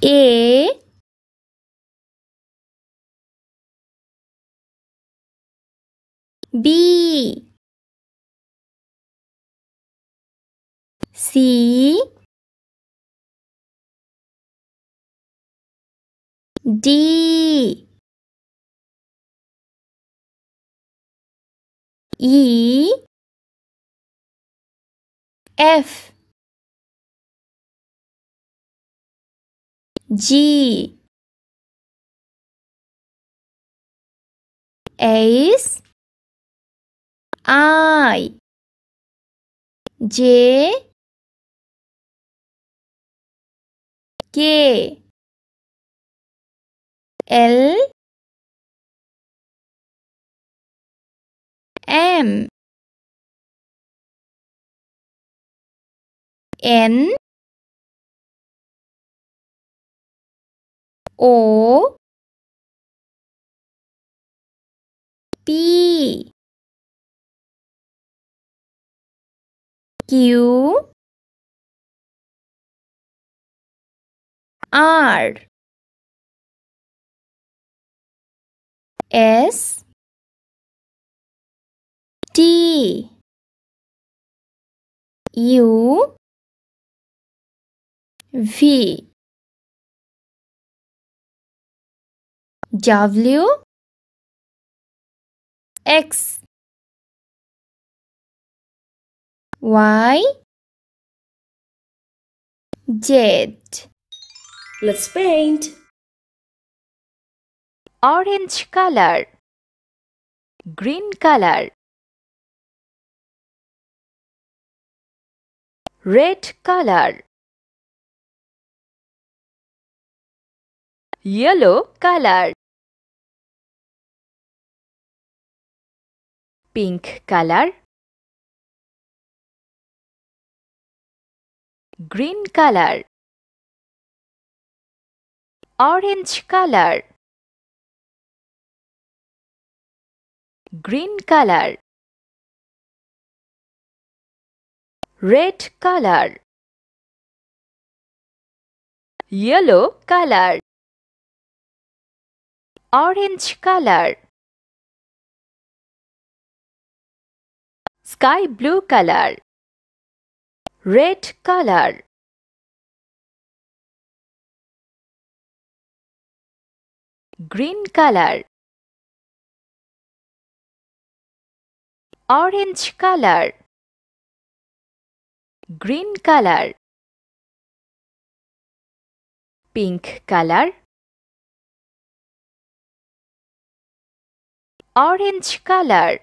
A B C D E F G H I J K L M N O P Q R S T U V W X Y Z. Let's paint. Orange color, green color, red color, yellow color, pink color, green color, orange color, green color, red color, yellow color, orange color, sky blue color, red color, green color, orange color, green color, pink color, orange color,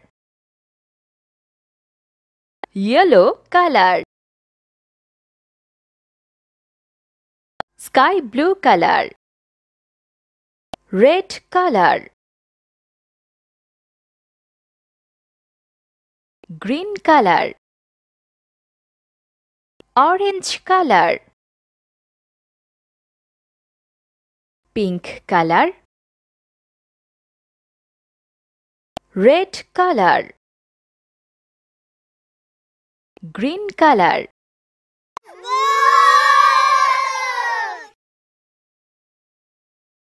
yellow color, sky blue color, red color, green color, orange color, pink color, red color, green color,